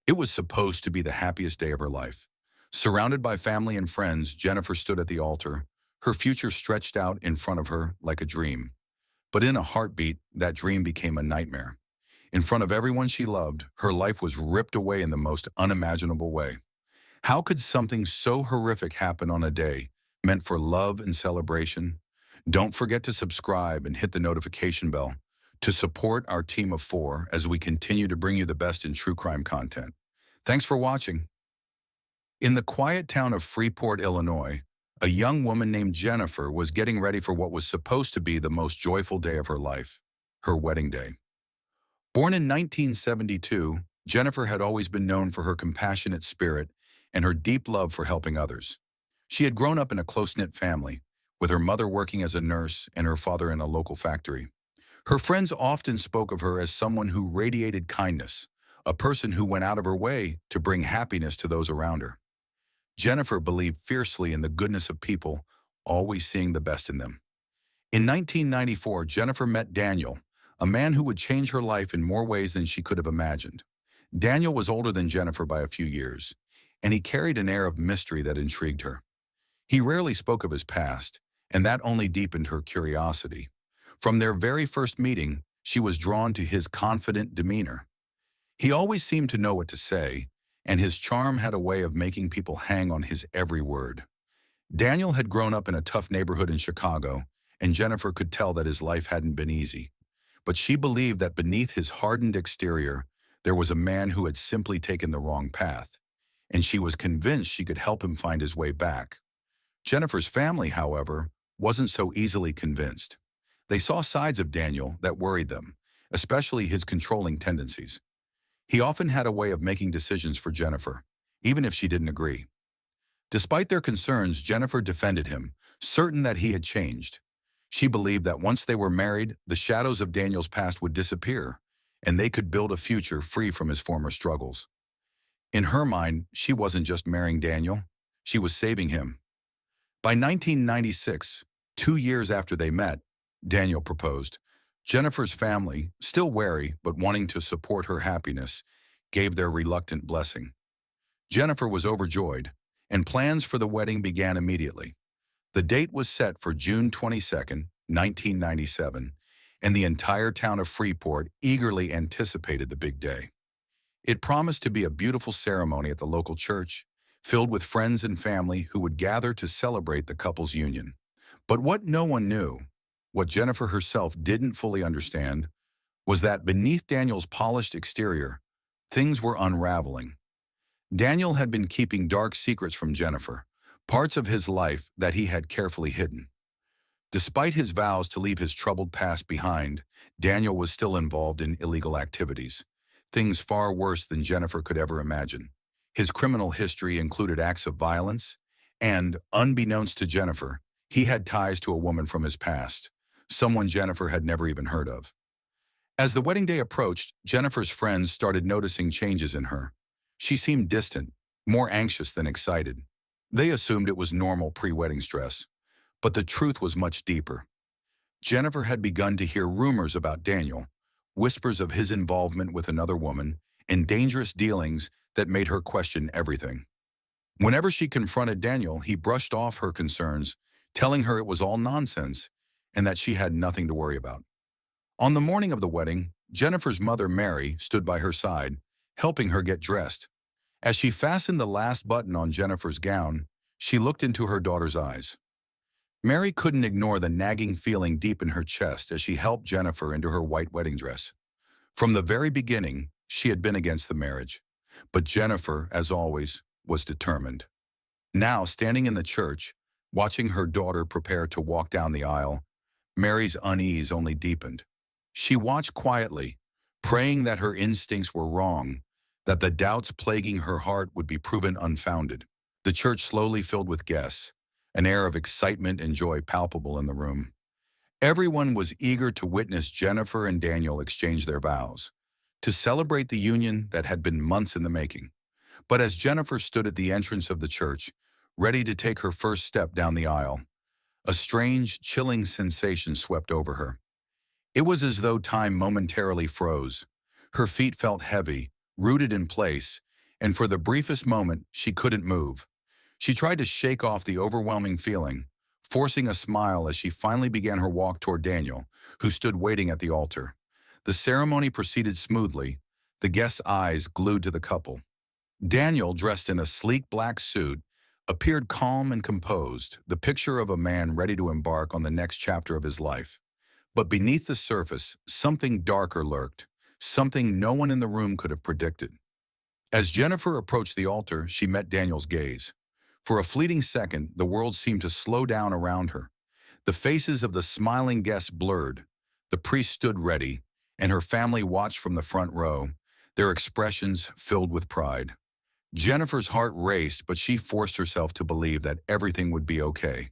It was supposed to be the happiest day of her life. Surrounded by family and friends, Jennifer stood at the altar, her future stretched out in front of her like a dream. But in a heartbeat, that dream became a nightmare. In front of everyone she loved, her life was ripped away in the most unimaginable way. How could something so horrific happen on a day meant for love and celebration? Don't forget to subscribe and hit the notification bell to support our team of 4 as we continue to bring you the best in true crime content. Thanks for watching. In the quiet town of Freeport, Illinois, a young woman named Jennifer was getting ready for what was supposed to be the most joyful day of her life, her wedding day. Born in 1972, Jennifer had always been known for her compassionate spirit and her deep love for helping others. She had grown up in a close-knit family, with her mother working as a nurse and her father in a local factory. Her friends often spoke of her as someone who radiated kindness, a person who went out of her way to bring happiness to those around her. Jennifer believed fiercely in the goodness of people, always seeing the best in them. In 1994, Jennifer met Daniel, a man who would change her life in more ways than she could have imagined. Daniel was older than Jennifer by a few years, and he carried an air of mystery that intrigued her. He rarely spoke of his past, and that only deepened her curiosity. From their very first meeting, she was drawn to his confident demeanor. He always seemed to know what to say, and his charm had a way of making people hang on his every word. Daniel had grown up in a tough neighborhood in Chicago, and Jennifer could tell that his life hadn't been easy. But she believed that beneath his hardened exterior, there was a man who had simply taken the wrong path, and she was convinced she could help him find his way back. Jennifer's family, however, wasn't so easily convinced. They saw sides of Daniel that worried them, especially his controlling tendencies. He often had a way of making decisions for Jennifer, even if she didn't agree. Despite their concerns, Jennifer defended him, certain that he had changed. She believed that once they were married, the shadows of Daniel's past would disappear, and they could build a future free from his former struggles. In her mind, she wasn't just marrying Daniel, she was saving him. By 1996, 2 years after they met, Daniel proposed. Jennifer's family, still wary but wanting to support her happiness, gave their reluctant blessing. Jennifer was overjoyed, and plans for the wedding began immediately. The date was set for June 22, 1997, and the entire town of Freeport eagerly anticipated the big day. It promised to be a beautiful ceremony at the local church, filled with friends and family who would gather to celebrate the couple's union. But what no one knew, what Jennifer herself didn't fully understand, was that beneath Daniel's polished exterior, things were unraveling. Daniel had been keeping dark secrets from Jennifer, parts of his life that he had carefully hidden. Despite his vows to leave his troubled past behind, Daniel was still involved in illegal activities, things far worse than Jennifer could ever imagine. His criminal history included acts of violence, and, unbeknownst to Jennifer, he had ties to a woman from his past, someone Jennifer had never even heard of. As the wedding day approached, Jennifer's friends started noticing changes in her. She seemed distant, more anxious than excited. They assumed it was normal pre-wedding stress, but the truth was much deeper. Jennifer had begun to hear rumors about Daniel, whispers of his involvement with another woman, and dangerous dealings that made her question everything. Whenever she confronted Daniel, he brushed off her concerns, telling her it was all nonsense and that she had nothing to worry about. On the morning of the wedding, Jennifer's mother, Mary, stood by her side, helping her get dressed. As she fastened the last button on Jennifer's gown, she looked into her daughter's eyes. Mary couldn't ignore the nagging feeling deep in her chest as she helped Jennifer into her white wedding dress. From the very beginning, she had been against the marriage, but Jennifer, as always, was determined. Now, standing in the church, watching her daughter prepare to walk down the aisle, Mary's unease only deepened. She watched quietly, praying that her instincts were wrong, that the doubts plaguing her heart would be proven unfounded. The church slowly filled with guests, an air of excitement and joy palpable in the room. Everyone was eager to witness Jennifer and Daniel exchange their vows, to celebrate the union that had been months in the making. But as Jennifer stood at the entrance of the church, ready to take her first step down the aisle, a strange, chilling sensation swept over her. It was as though time momentarily froze. Her feet felt heavy, rooted in place, and for the briefest moment, she couldn't move. She tried to shake off the overwhelming feeling, forcing a smile as she finally began her walk toward Daniel, who stood waiting at the altar. The ceremony proceeded smoothly, the guests' eyes glued to the couple. Daniel, dressed in a sleek black suit, appeared calm and composed, the picture of a man ready to embark on the next chapter of his life. But beneath the surface, something darker lurked, something no one in the room could have predicted. As Jennifer approached the altar, she met Daniel's gaze. For a fleeting second, the world seemed to slow down around her. The faces of the smiling guests blurred. The priest stood ready, and her family watched from the front row, their expressions filled with pride. Jennifer's heart raced, but she forced herself to believe that everything would be okay.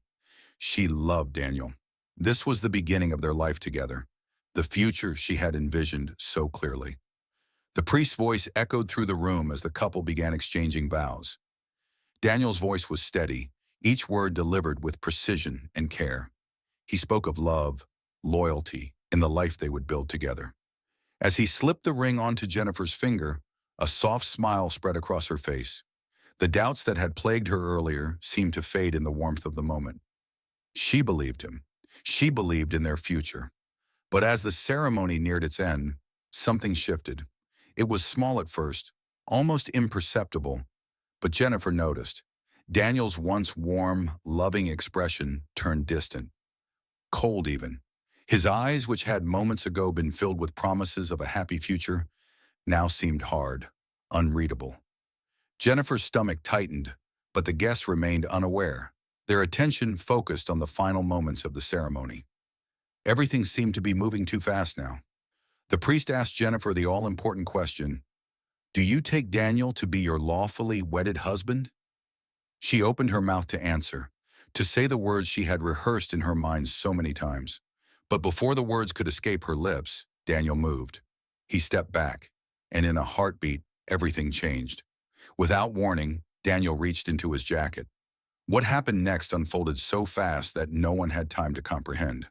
She loved Daniel. This was the beginning of their life together, the future she had envisioned so clearly. The priest's voice echoed through the room as the couple began exchanging vows. Daniel's voice was steady, each word delivered with precision and care. He spoke of love, loyalty, and the life they would build together. As he slipped the ring onto Jennifer's finger, a soft smile spread across her face. The doubts that had plagued her earlier seemed to fade in the warmth of the moment. She believed him. She believed in their future. But as the ceremony neared its end, something shifted. It was small at first, almost imperceptible, but Jennifer noticed. Daniel's once warm, loving expression turned distant, cold even. His eyes, which had moments ago been filled with promises of a happy future, now seemed hard, unreadable. Jennifer's stomach tightened, but the guests remained unaware, their attention focused on the final moments of the ceremony. Everything seemed to be moving too fast now. The priest asked Jennifer the all-important question, "Do you take Daniel to be your lawfully wedded husband?" She opened her mouth to answer, to say the words she had rehearsed in her mind so many times. But before the words could escape her lips, Daniel moved. He stepped back, and in a heartbeat, everything changed. Without warning, Daniel reached into his jacket. What happened next unfolded so fast that no one had time to comprehend.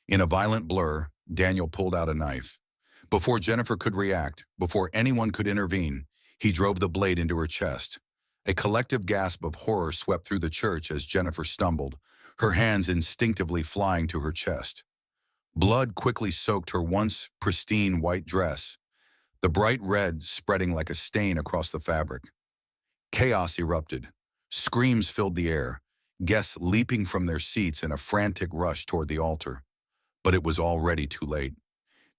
In a violent blur, Daniel pulled out a knife. Before Jennifer could react, before anyone could intervene, he drove the blade into her chest. A collective gasp of horror swept through the church as Jennifer stumbled, her hands instinctively flying to her chest. Blood quickly soaked her once pristine white dress, the bright red spreading like a stain across the fabric. Chaos erupted. Screams filled the air, guests leaping from their seats in a frantic rush toward the altar. But it was already too late.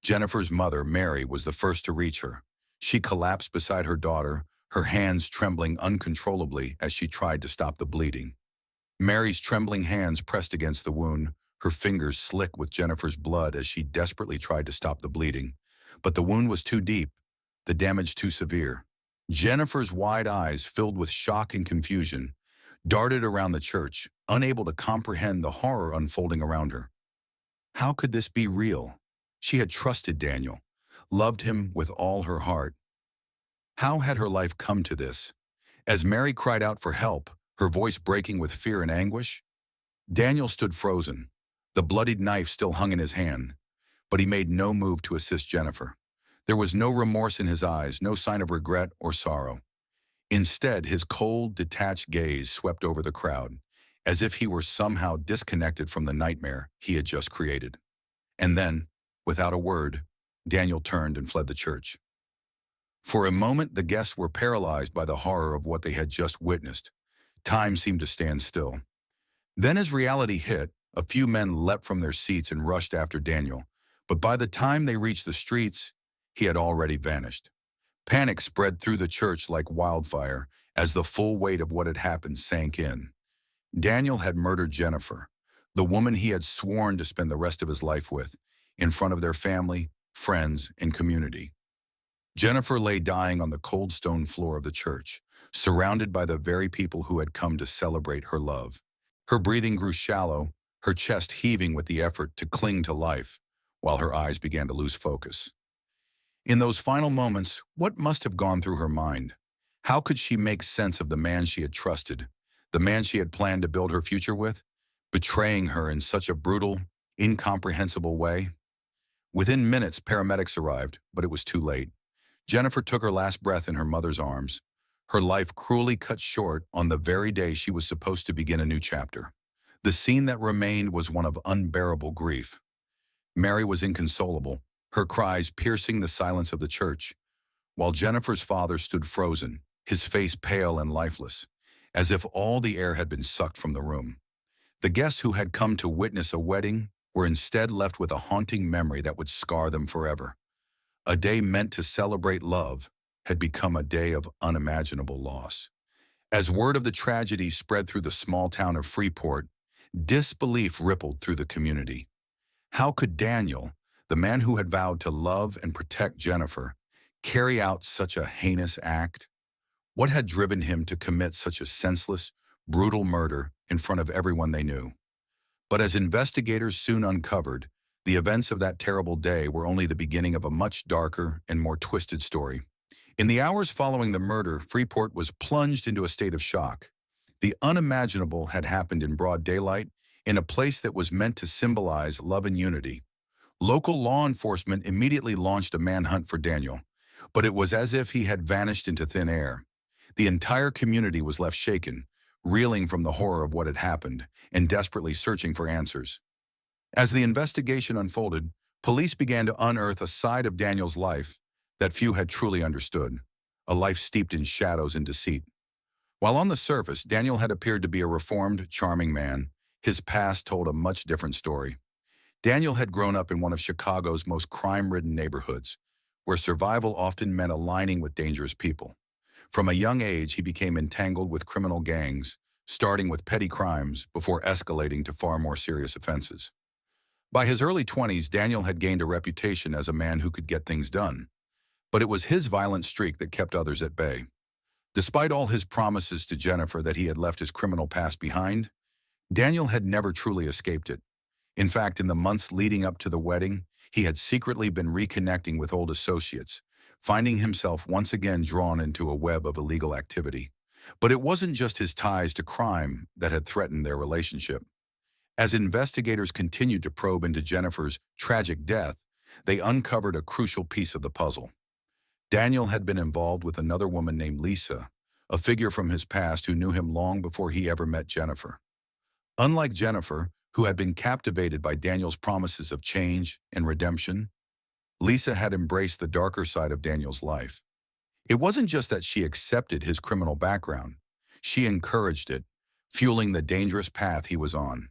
Jennifer's mother, Mary, was the first to reach her. She collapsed beside her daughter, her hands trembling uncontrollably as she tried to stop the bleeding. Mary's trembling hands pressed against the wound, her fingers slick with Jennifer's blood as she desperately tried to stop the bleeding. But the wound was too deep, the damage too severe. Jennifer's wide eyes, filled with shock and confusion, darted around the church, unable to comprehend the horror unfolding around her. How could this be real? She had trusted Daniel, loved him with all her heart. How had her life come to this? As Mary cried out for help, her voice breaking with fear and anguish, Daniel stood frozen. The bloodied knife still hung in his hand, but he made no move to assist Jennifer. There was no remorse in his eyes, no sign of regret or sorrow. Instead, his cold, detached gaze swept over the crowd, as if he were somehow disconnected from the nightmare he had just created. And then, without a word, Daniel turned and fled the church. For a moment, the guests were paralyzed by the horror of what they had just witnessed. Time seemed to stand still. Then as reality hit, a few men leapt from their seats and rushed after Daniel, but by the time they reached the streets, he had already vanished. Panic spread through the church like wildfire as the full weight of what had happened sank in. Daniel had murdered Jennifer, the woman he had sworn to spend the rest of his life with, in front of their family, friends, and community. Jennifer lay dying on the cold stone floor of the church, surrounded by the very people who had come to celebrate her love. Her breathing grew shallow, her chest heaving with the effort to cling to life, while her eyes began to lose focus. In those final moments, what must have gone through her mind? How could she make sense of the man she had trusted, the man she had planned to build her future with, betraying her in such a brutal, incomprehensible way? Within minutes, paramedics arrived, but it was too late. Jennifer took her last breath in her mother's arms, her life cruelly cut short on the very day she was supposed to begin a new chapter. The scene that remained was one of unbearable grief. Mary was inconsolable, her cries piercing the silence of the church, while Jennifer's father stood frozen, his face pale and lifeless, as if all the air had been sucked from the room. The guests who had come to witness a wedding were instead left with a haunting memory that would scar them forever. A day meant to celebrate love had become a day of unimaginable loss. As word of the tragedy spread through the small town of Freeport, disbelief rippled through the community. How could Daniel, the man who had vowed to love and protect Jennifer, carry out such a heinous act? What had driven him to commit such a senseless, brutal murder in front of everyone they knew? But as investigators soon uncovered, the events of that terrible day were only the beginning of a much darker and more twisted story. In the hours following the murder, Freeport was plunged into a state of shock. The unimaginable had happened in broad daylight, in a place that was meant to symbolize love and unity. Local law enforcement immediately launched a manhunt for Daniel, but it was as if he had vanished into thin air. The entire community was left shaken, reeling from the horror of what had happened, and desperately searching for answers. As the investigation unfolded, police began to unearth a side of Daniel's life that few had truly understood, a life steeped in shadows and deceit. While on the surface, Daniel had appeared to be a reformed, charming man, his past told a much different story. Daniel had grown up in one of Chicago's most crime-ridden neighborhoods, where survival often meant aligning with dangerous people. From a young age, he became entangled with criminal gangs, starting with petty crimes before escalating to far more serious offenses. By his early 20s, Daniel had gained a reputation as a man who could get things done, but it was his violent streak that kept others at bay. Despite all his promises to Jennifer that he had left his criminal past behind, Daniel had never truly escaped it. In fact, in the months leading up to the wedding, he had secretly been reconnecting with old associates, finding himself once again drawn into a web of illegal activity. But it wasn't just his ties to crime that had threatened their relationship. As investigators continued to probe into Jennifer's tragic death, they uncovered a crucial piece of the puzzle. Daniel had been involved with another woman named Lisa, a figure from his past who knew him long before he ever met Jennifer. Unlike Jennifer, who had been captivated by Daniel's promises of change and redemption, Lisa had embraced the darker side of Daniel's life. It wasn't just that she accepted his criminal background, she encouraged it, fueling the dangerous path he was on.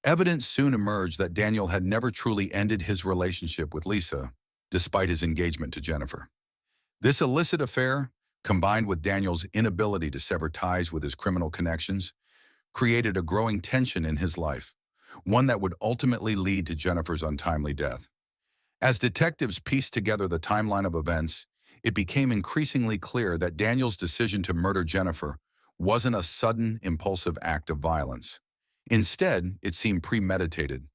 Evidence soon emerged that Daniel had never truly ended his relationship with Lisa, despite his engagement to Jennifer. This illicit affair, combined with Daniel's inability to sever ties with his criminal connections, created a growing tension in his life, one that would ultimately lead to Jennifer's untimely death. As detectives pieced together the timeline of events, it became increasingly clear that Daniel's decision to murder Jennifer wasn't a sudden, impulsive act of violence. Instead, it seemed premeditated.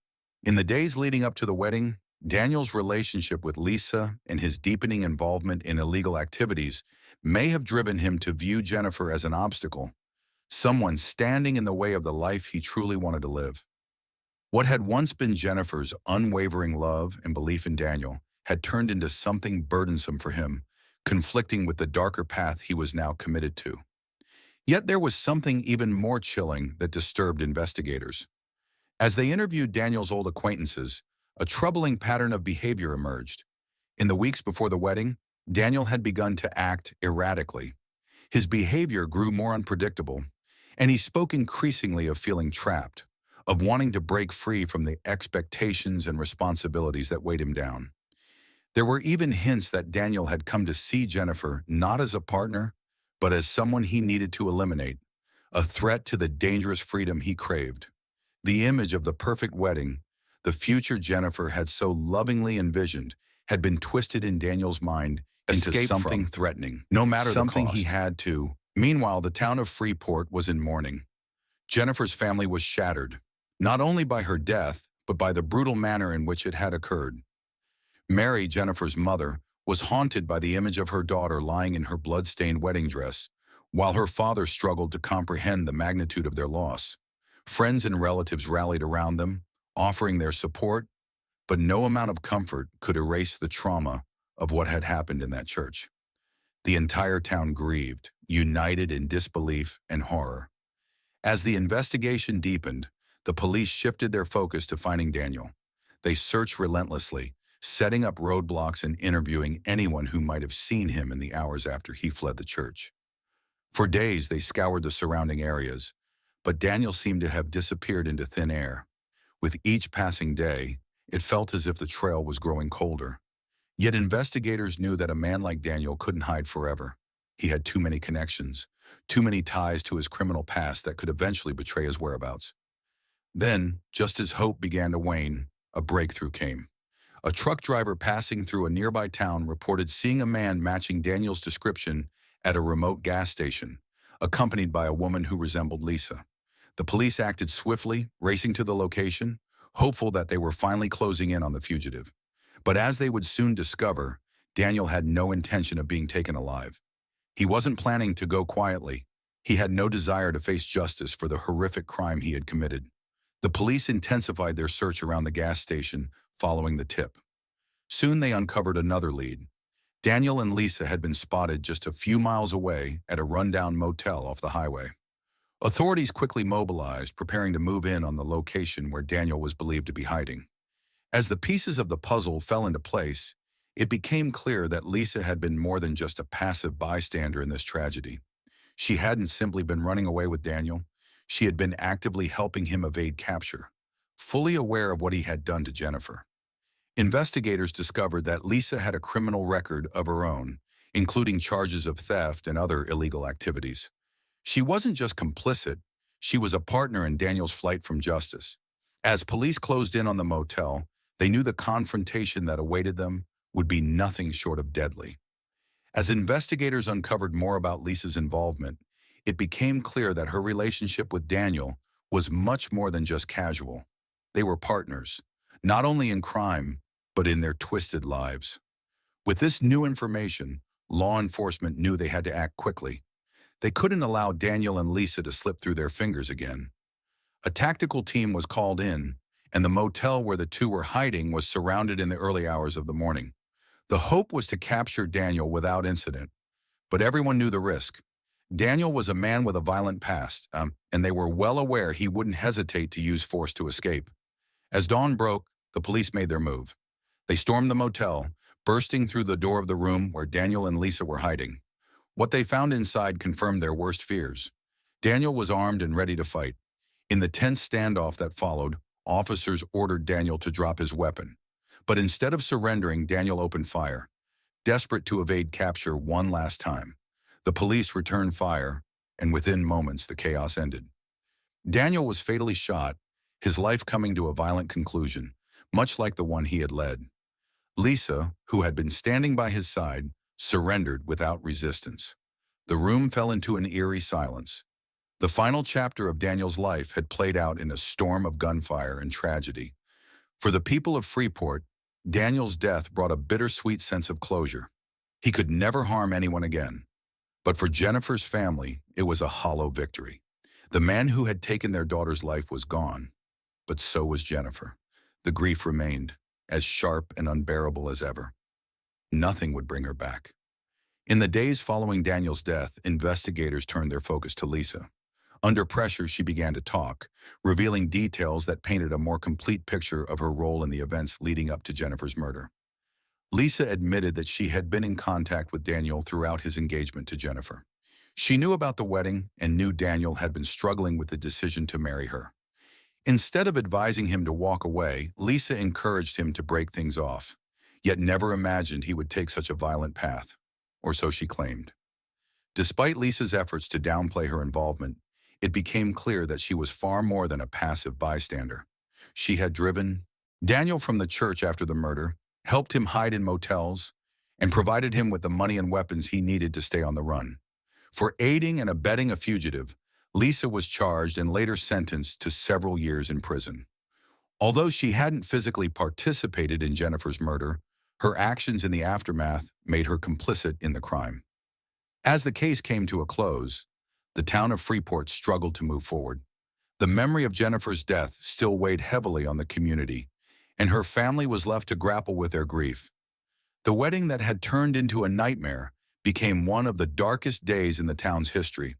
In the days leading up to the wedding, Daniel's relationship with Lisa and his deepening involvement in illegal activities may have driven him to view Jennifer as an obstacle, someone standing in the way of the life he truly wanted to live. What had once been Jennifer's unwavering love and belief in Daniel had turned into something burdensome for him, conflicting with the darker path he was now committed to. Yet there was something even more chilling that disturbed investigators. As they interviewed Daniel's old acquaintances, a troubling pattern of behavior emerged. In the weeks before the wedding, Daniel had begun to act erratically. His behavior grew more unpredictable, and he spoke increasingly of feeling trapped, of wanting to break free from the expectations and responsibilities that weighed him down. There were even hints that Daniel had come to see Jennifer not as a partner, but as someone he needed to eliminate, a threat to the dangerous freedom he craved. The image of the perfect wedding, the future Jennifer had so lovingly envisioned, had been twisted in Daniel's mind into something threatening, no matter something the cost. He had to. Meanwhile, the town of Freeport was in mourning. Jennifer's family was shattered, not only by her death, but by the brutal manner in which it had occurred. Mary, Jennifer's mother, was haunted by the image of her daughter lying in her blood-stained wedding dress, while her father struggled to comprehend the magnitude of their loss. Friends and relatives rallied around them, offering their support, but no amount of comfort could erase the trauma of what had happened in that church. The entire town grieved, united in disbelief and horror. As the investigation deepened, the police shifted their focus to finding Daniel. They searched relentlessly, setting up roadblocks and interviewing anyone who might have seen him in the hours after he fled the church. For days, they scoured the surrounding areas, but Daniel seemed to have disappeared into thin air. With each passing day, it felt as if the trail was growing colder. Yet investigators knew that a man like Daniel couldn't hide forever. He had too many connections, too many ties to his criminal past that could eventually betray his whereabouts. Then, just as hope began to wane, a breakthrough came. A truck driver passing through a nearby town reported seeing a man matching Daniel's description at a remote gas station, accompanied by a woman who resembled Lisa. The police acted swiftly, racing to the location, hopeful that they were finally closing in on the fugitive. But as they would soon discover, Daniel had no intention of being taken alive. He wasn't planning to go quietly. He had no desire to face justice for the horrific crime he had committed. The police intensified their search around the gas station following the tip. Soon they uncovered another lead. Daniel and Lisa had been spotted just a few miles away at a rundown motel off the highway. Authorities quickly mobilized, preparing to move in on the location where Daniel was believed to be hiding. As the pieces of the puzzle fell into place, it became clear that Lisa had been more than just a passive bystander in this tragedy. She hadn't simply been running away with Daniel. She had been actively helping him evade capture, fully aware of what he had done to Jennifer. Investigators discovered that Lisa had a criminal record of her own, including charges of theft and other illegal activities. She wasn't just complicit, she was a partner in Daniel's flight from justice. As police closed in on the motel, they knew the confrontation that awaited them would be nothing short of deadly. As investigators uncovered more about Lisa's involvement, it became clear that her relationship with Daniel was much more than just casual. They were partners, not only in crime, but in their twisted lives. With this new information, law enforcement knew they had to act quickly. They couldn't allow Daniel and Lisa to slip through their fingers again. A tactical team was called in, and the motel where the two were hiding was surrounded in the early hours of the morning. The hope was to capture Daniel without incident, but everyone knew the risk. Daniel was a man with a violent past, and they were well aware he wouldn't hesitate to use force to escape. As dawn broke, the police made their move. They stormed the motel, bursting through the door of the room where Daniel and Lisa were hiding. What they found inside confirmed their worst fears. Daniel was armed and ready to fight. In the tense standoff that followed, officers ordered Daniel to drop his weapon. But instead of surrendering, Daniel opened fire, desperate to evade capture one last time. The police returned fire, and within moments the chaos ended. Daniel was fatally shot, his life coming to a violent conclusion, much like the one he had led. Lisa, who had been standing by his side, surrendered without resistance. The room fell into an eerie silence. The final chapter of Daniel's life had played out in a storm of gunfire and tragedy. For the people of Freeport, Daniel's death brought a bittersweet sense of closure. He could never harm anyone again. But for Jennifer's family, it was a hollow victory. The man who had taken their daughter's life was gone, but so was Jennifer. The grief remained, as sharp and unbearable as ever. Nothing would bring her back. In the days following Daniel's death, investigators turned their focus to Lisa. Under pressure, she began to talk, revealing details that painted a more complete picture of her role in the events leading up to Jennifer's murder. Lisa admitted that she had been in contact with Daniel throughout his engagement to Jennifer. She knew about the wedding and knew Daniel had been struggling with the decision to marry her. Instead of advising him to walk away, Lisa encouraged him to break things off, yet never imagined he would take such a violent path, or so she claimed. Despite Lisa's efforts to downplay her involvement, it became clear that she was far more than a passive bystander. She had driven Daniel from the church after the murder, helped him hide in motels, and provided him with the money and weapons he needed to stay on the run. For aiding and abetting a fugitive, Lisa was charged and later sentenced to several years in prison. Although she hadn't physically participated in Jennifer's murder, her actions in the aftermath made her complicit in the crime. As the case came to a close, the town of Freeport struggled to move forward. The memory of Jennifer's death still weighed heavily on the community, and her family was left to grapple with their grief. The wedding that had turned into a nightmare became one of the darkest days in the town's history.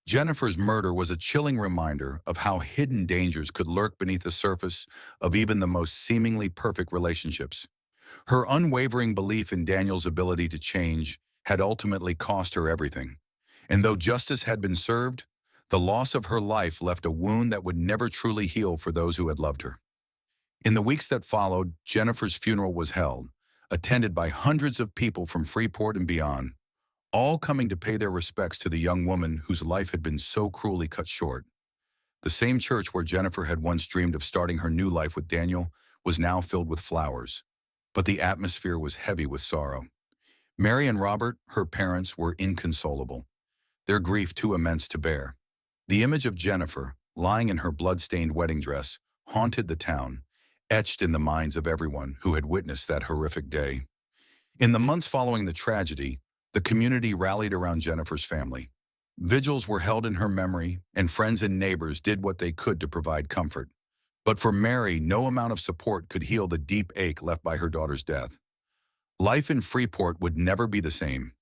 Jennifer's murder was a chilling reminder of how hidden dangers could lurk beneath the surface of even the most seemingly perfect relationships. Her unwavering belief in Daniel's ability to change had ultimately cost her everything. And though justice had been served, the loss of her life left a wound that would never truly heal for those who had loved her. In the weeks that followed, Jennifer's funeral was held, attended by hundreds of people from Freeport and beyond, all coming to pay their respects to the young woman whose life had been so cruelly cut short. The same church where Jennifer had once dreamed of starting her new life with Daniel was now filled with flowers, but the atmosphere was heavy with sorrow. Mary and Robert, her parents, were inconsolable, their grief too immense to bear. The image of Jennifer, lying in her blood-stained wedding dress, haunted the town, etched in the minds of everyone who had witnessed that horrific day. In the months following the tragedy, the community rallied around Jennifer's family. Vigils were held in her memory, and friends and neighbors did what they could to provide comfort. But for Mary, no amount of support could heal the deep ache left by her daughter's death. Life in Freeport would never be the same.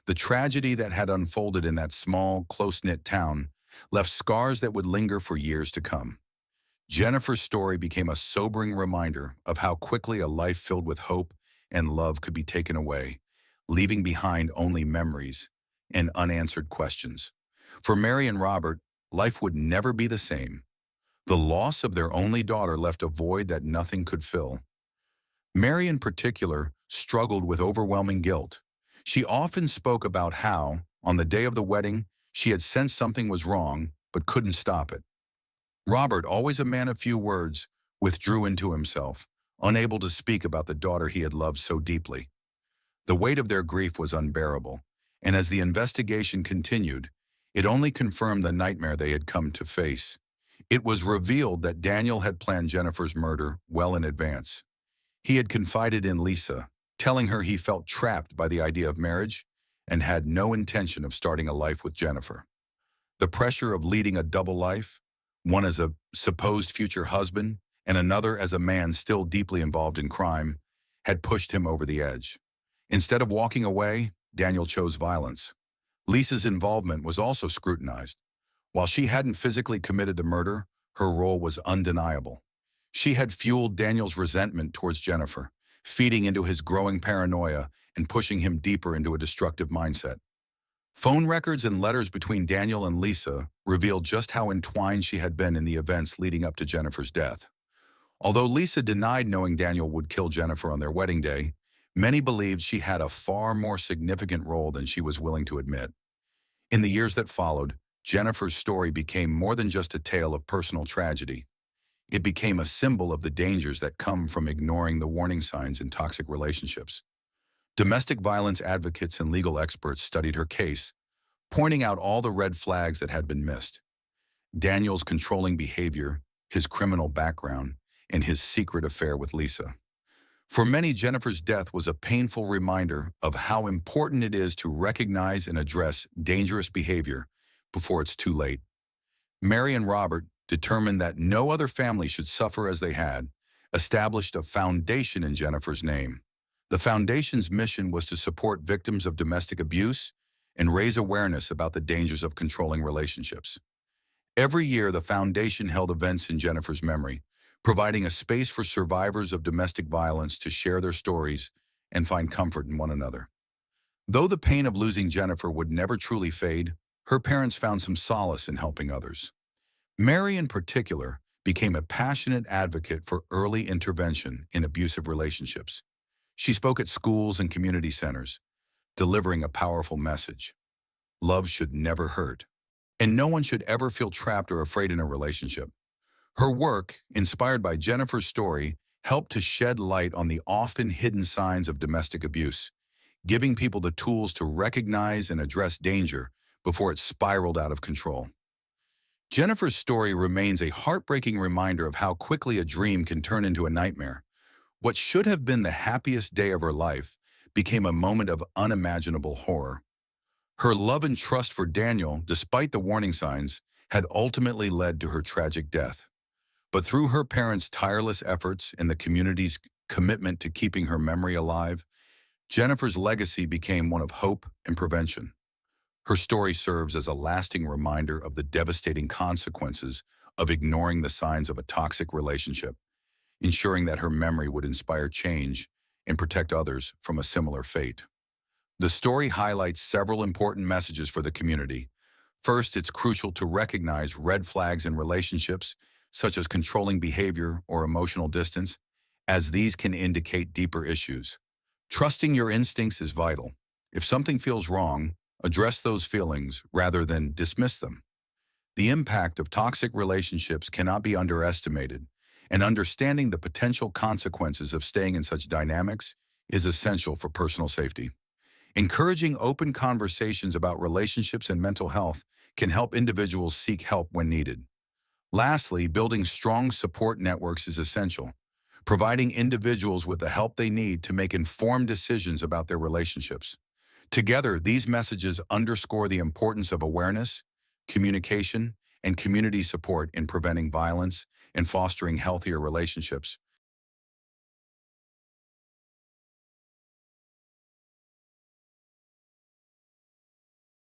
The tragedy that had unfolded in that small, close-knit town left scars that would linger for years to come. Jennifer's story became a sobering reminder of how quickly a life filled with hope and love could be taken away, leaving behind only memories and unanswered questions. For Mary and Robert, life would never be the same. The loss of their only daughter left a void that nothing could fill. Mary in particular struggled with overwhelming guilt. She often spoke about how, on the day of the wedding, she had sensed something was wrong but couldn't stop it. Robert, always a man of few words, withdrew into himself, unable to speak about the daughter he had loved so deeply. The weight of their grief was unbearable, and as the investigation continued, it only confirmed the nightmare they had come to face. It was revealed that Daniel had planned Jennifer's murder well in advance. He had confided in Lisa, telling her he felt trapped by the idea of marriage and had no intention of starting a life with Jennifer. The pressure of leading a double life, one as a supposed future husband and another as a man still deeply involved in crime, had pushed him over the edge. Instead of walking away, Daniel chose violence. Lisa's involvement was also scrutinized. While she hadn't physically committed the murder, her role was undeniable. She had fueled Daniel's resentment towards Jennifer, feeding into his growing paranoia and pushing him deeper into a destructive mindset. Phone records and letters between Daniel and Lisa revealed just how entwined she had been in the events leading up to Jennifer's death. Although Lisa denied knowing Daniel would kill Jennifer on their wedding day, many believed she had a far more significant role than she was willing to admit. In the years that followed, Jennifer's story became more than just a tale of personal tragedy. It became a symbol of the dangers that come from ignoring the warning signs in toxic relationships. Domestic violence advocates and legal experts studied her case, pointing out all the red flags that had been missed. Daniel's controlling behavior, his criminal background, and his secret affair with Lisa. For many, Jennifer's death was a painful reminder of how important it is to recognize and address dangerous behavior before it's too late. Mary and Robert, determined that no other family should suffer as they had, established a foundation in Jennifer's name. The foundation's mission was to support victims of domestic abuse and raise awareness about the dangers of controlling relationships. Every year, the foundation held events in Jennifer's memory, providing a space for survivors of domestic violence to share their stories and find comfort in one another. Though the pain of losing Jennifer would never truly fade, her parents found some solace in helping others. Mary, in particular, became a passionate advocate for early intervention in abusive relationships. She spoke at schools and community centers, delivering a powerful message. Love should never hurt, and no one should ever feel trapped or afraid in a relationship. Her work, inspired by Jennifer's story, helped to shed light on the often hidden signs of domestic abuse, giving people the tools to recognize and address danger before it spiraled out of control. Jennifer's story remains a heartbreaking reminder of how quickly a dream can turn into a nightmare. What should have been the happiest day of her life became a moment of unimaginable horror. Her love and trust for Daniel, despite the warning signs, had ultimately led to her tragic death. But through her parents' tireless efforts and the community's commitment to keeping her memory alive, Jennifer's legacy became one of hope and prevention. Her story serves as a lasting reminder of the devastating consequences of ignoring the signs of a toxic relationship, ensuring that her memory would inspire change and protect others from a similar fate. The story highlights several important messages for the community. First, it's crucial to recognize red flags in relationships, such as controlling behavior or emotional distance, as these can indicate deeper issues. Trusting your instincts is vital. If something feels wrong, address those feelings rather than dismiss them. The impact of toxic relationships cannot be underestimated, and understanding the potential consequences of staying in such dynamics is essential for personal safety. Encouraging open conversations about relationships and mental health can help individuals seek help when needed. Lastly, building strong support networks is essential, providing individuals with the help they need to make informed decisions about their relationships. Together, these messages underscore the importance of awareness, communication, and community support in preventing violence and fostering healthier relationships.